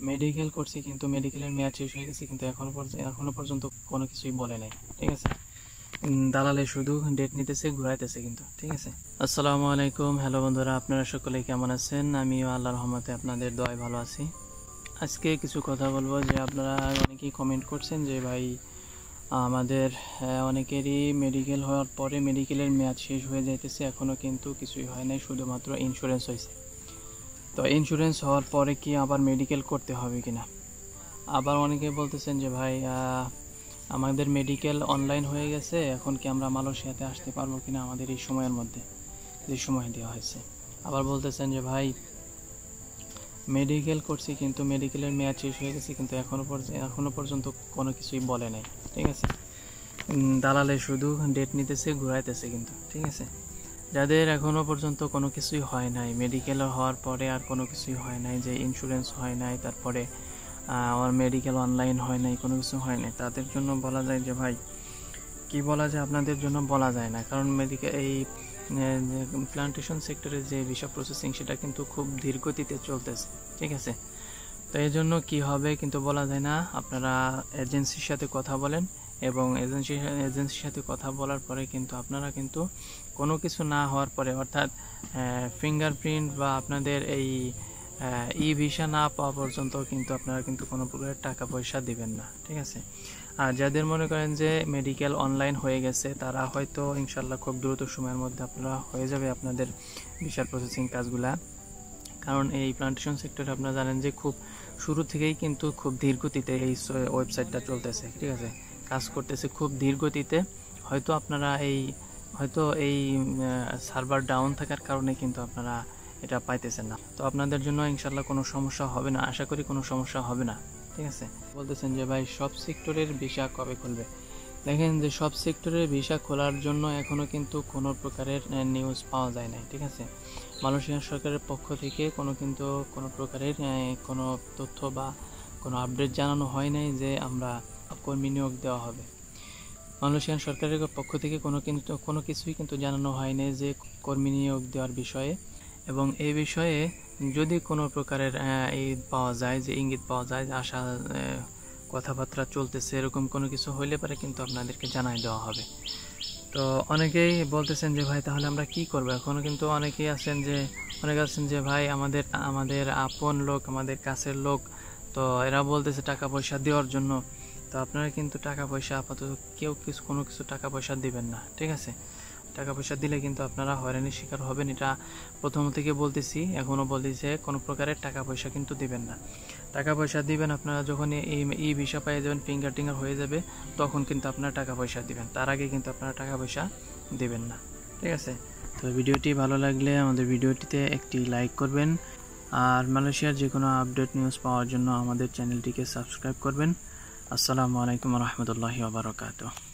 Medical করছি কিন্তু মেডিকেলের মেয়াদ শেষ হয়ে গেছে, কিন্তু এখনো পর্যন্ত কোনো কিছুই বলে নাই। ঠিক আছে, দালালে শুধু ডেট নিতেছে, ঘুরাইতেছে কিন্তু। ঠিক আছে, আসসালামু আলাইকুম, হ্যালো বন্ধুরা, আপনারা সকলে কেমন আছেন? আমিও আল্লাহর রহমতে আপনাদের দোয়ায় ভালো আছি। আজকে কিছু কথা বলবো যে আপনারা অনেকেই কমেন্ট করছেন যে ভাই আমাদের অনেকেরই মেডিকেল হওয়ার পরে মেডিকেলের মেয়াদ শেষ হয়ে যাইতেছে, এখনও কিন্তু কিছুই হয় নাই, শুধুমাত্র ইন্স্যুরেন্স হয়েছে। তো ইন্স্যুরেন্স হওয়ার পরে কি আবার মেডিকেল করতে হবে কিনা? আবার অনেকে বলতেছেন যে ভাই আমাদের মেডিকেল অনলাইন হয়ে গেছে, এখন কি আমরা মালয়েশিয়াতে আসতে পারবো কিনা আমাদের এই সময়ের মধ্যে, যে সময় দেওয়া হয়েছে। আবার বলতেছেন যে ভাই মেডিকেল করছি কিন্তু মেডিকেলের মেয়াদ শেষ হয়ে গেছে, কিন্তু এখনো পর্যন্ত কোনো কিছুই বলে নাই। ঠিক আছে, দালালে শুধু ডেট নিতেছে, ঘুরাইতেছে কিন্তু। ঠিক আছে, যাদের এখনো পর্যন্ত কোনো কিছুই হয় নাই, মেডিকেল হওয়ার পরে আর কোনো কিছুই হয় নাই, যে ইন্স্যুরেন্স হয় নাই, তারপরে আমার মেডিকেল অনলাইন হয় নাই, কোনো কিছু হয় নাই, তাদের জন্য বলা যায় যে ভাই কি বলা যায়, আপনাদের জন্য বলা যায় না। কারণ মেডিকেল এই প্লান্টেশন সেক্টরে যে ভিসা প্রসেসিং সেটা কিন্তু খুব ধীর গতিতে চলতেছে। ঠিক আছে, তো এই জন্য কী হবে কিন্তু বলা যায় না। আপনারা এজেন্সির সাথে কথা বলেন, এবং এজেন্সির সাথে কথা বলার পরে কিন্তু আপনারা কিন্তু কোনো কিছু না হওয়ার পরে, অর্থাৎ ফিঙ্গারপ্রিন্ট বা আপনাদের এই ই ভিসা না পাওয়া পর্যন্ত কিন্তু আপনারা কিন্তু কোনো প্রকার টাকা পয়সা দিবেন না। ঠিক আছে, আর যাদের মনে করেন যে মেডিকেল অনলাইন হয়ে গেছে, তারা হয়তো ইনশাল্লাহ খুব দ্রুত সময়ের মধ্যে আপনারা হয়ে যাবে আপনাদের ভিসার প্রসেসিং কাজগুলা। কারণ এই প্লান্টেশন সেক্টরে আপনারা জানেন যে খুব শুরু থেকেই কিন্তু খুব ধীর গতিতে এই ওয়েবসাইটটা চলতেছে। ঠিক আছে, কাজ করতেছে খুব ধীর গতিতে। হয়তো এই সার্ভার ডাউন থাকার কারণে কিন্তু আপনারা এটা পাইতেছেন না। তো আপনাদের জন্য ইনশাল্লাহ কোনো সমস্যা হবে না, আশা করি কোনো সমস্যা হবে না। ঠিক আছে, বলতেছেন যে ভাই সব সেক্টরের ভিসা কবে খুলবে? দেখেন যে সব সেক্টরের ভিসা খোলার জন্য এখনও কিন্তু কোনো প্রকারের নিউজ পাওয়া যায় নাই। ঠিক আছে, মালয়েশিয়ান সরকারের পক্ষ থেকে কোনো প্রকারের কোনো তথ্য বা কোনো আপডেট জানানো হয় নাই যে আমরা কর্মী নিয়োগ দেওয়া হবে। মালয়েশিয়ান সরকারের পক্ষ থেকে কোনো কিছুই কিন্তু জানানো হয় নাই যে কর্মী নিয়োগ দেওয়ার বিষয়ে। এবং এই বিষয়ে যদি কোনো প্রকারের পাওয়া যায়, যে ইঙ্গিত পাওয়া যায়, যে আশা কথাবার্তা চলতেছে, এরকম কোনো কিছু হইলে পারে কিন্তু আপনাদেরকে জানাই দেওয়া হবে। তো অনেকেই বলতেছেন যে ভাই তাহলে আমরা কি করব? এখনও কিন্তু অনেকে আছেন যে ভাই আমাদের আপন লোক, আমাদের কাছের লোক, তো এরা বলতেছে টাকা পয়সা দেওয়ার জন্য। তো আপনারা কিন্তু টাকা পয়সা আপাতত কোনো কিছু টাকা পয়সা দিবেন না। ঠিক আছে, টাকা পয়সা দিলে কিন্তু আপনারা হয়রানির শিকার হবেন। এটা প্রথম থেকে বলতেছি, এখনও বলতেছে কোনো প্রকারের টাকা পয়সা কিন্তু দিবেন না। টাকা পয়সা দিবেন আপনারা যখন এই ভিসা পেয়ে যাবেন, ফিঙ্গার টিঙ্গার হয়ে যাবে, তখন কিন্তু আপনারা টাকা পয়সা দিবেন, তার আগে কিন্তু আপনারা টাকা পয়সা দিবেন না। ঠিক আছে, তো ভিডিওটি ভালো লাগলে আমাদের ভিডিওটিতে একটি লাইক করবেন, আর মালয়েশিয়ার যে কোনো আপডেট নিউজ পাওয়ার জন্য আমাদের চ্যানেলটিকে সাবস্ক্রাইব করবেন। আসসালামু আলাইকুম রহমতুল্লাহি ওয়া বারাকাতুহু।